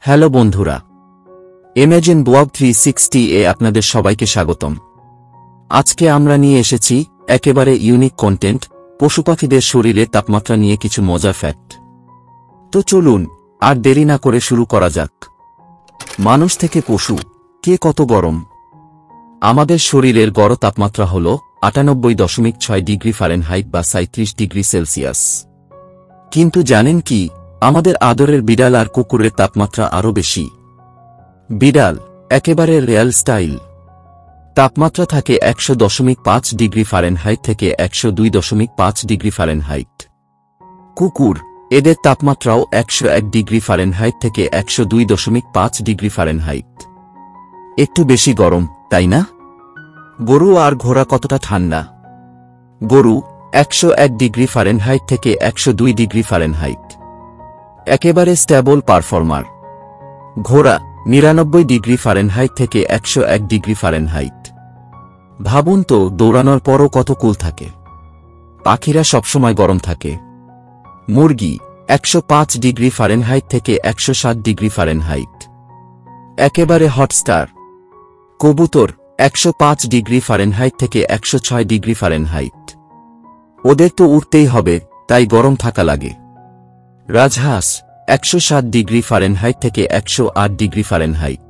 Hello বন্ধুরা, imagine blog 360 এ আপনাদের সবাইকে স্বাগতম। আজকে আমরা নিয়ে এসেছি একেবারে ইউনিক কন্টেন্ট, পশুপাখিদের শরীরে তাপমাত্রা নিয়ে কিছু মজার ফ্যাক্ট। তো চলুন আর দেরি না করে শুরু করা যাক। মানুষ থেকে পশু, কে কত গরম? আমাদের শরীরের গড় তাপমাত্রা হল 98.6 ডিগ্রি ফারেনহাইট বা 37 ডিগ্রি সেলসিয়াস। কিন্তু জানেন কি, আমাদের আদরের বিড়াল আর কুকুরের তাপমাত্রা আরও বেশি। বিড়াল একেবারে রিয়াল স্টাইল, তাপমাত্রা থাকে 100.5 ডিগ্রি ফারেনহাইট থেকে 102.5 ডিগ্রি ফারেনহাইট। কুকুর, এদের তাপমাত্রাও 101 ডিগ্রি ফারেনহাইট থেকে 102.5 ডিগ্রি ফারেনহাইট। একটু বেশি গরম, তাই না? গরু আর ঘোড়া কতটা ঠান্ডা? গরু 101 ডিগ্রি ফারেনহাইট থেকে 102 ডিগ্রি ফারেনহাইট, একেবারে স্ট্যাবল পারফর্মার। ঘোড়া 99 ডিগ্রি ফারেনহাইট থেকে 101 ডিগ্রি ফারেনহাইট। ভাবুন তো, দৌড়ানোর পরও কত কুল থাকে। পাখিরা সবসময় গরম থাকে। মুরগি 105 ডিগ্রি ফারেনহাইট থেকে 107 ডিগ্রি ফারেনহাইট, একেবারে হটস্টার। কবুতর 105 ডিগ্রি ফারেনহাইট থেকে 106 ডিগ্রি ফারেনহাইট। ওদের তো উঠতেই হবে, তাই গরম থাকা লাগে। রাজহাঁস 107 ডিগ্রি ফারেনহাইট থেকে 108 ডিগ্রি ফারেনহাইট।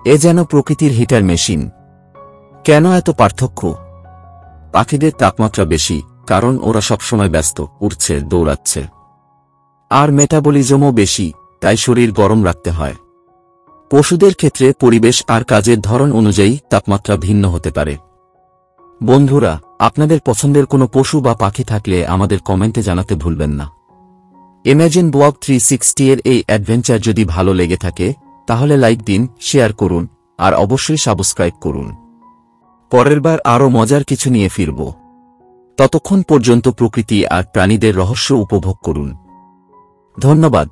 এ যেন প্রকৃতির হিটার মেশিন। কেন এত পার্থক্য? পাখিদের তাপমাত্রা বেশি কারণ ওরা সবসময় ব্যস্ত, উড়ছে, দৌড়াচ্ছে। আর মেটাবলিজমও বেশি, তাই শরীর গরম রাখতে হয়। পশুদের ক্ষেত্রে পরিবেশ আর কাজের ধরন অনুযায়ী তাপমাত্রা ভিন্ন হতে পারে। বন্ধুরা, আপনাদের পছন্দের কোনো পশু বা পাখি থাকলে আমাদের কমেন্টে জানাতে ভুলবেন না। ইমাজিন ব্লগ 360 এর এই অ্যাডভেঞ্চার যদি ভালো লেগে থাকে তাহলে লাইক দিন, শেয়ার করুন আর অবশ্যই সাবস্ক্রাইব করুন। পরের বার আরও মজার কিছু নিয়ে ফিরব। ততক্ষণ পর্যন্ত প্রকৃতি আর প্রাণীদের রহস্য উপভোগ করুন। ধন্যবাদ।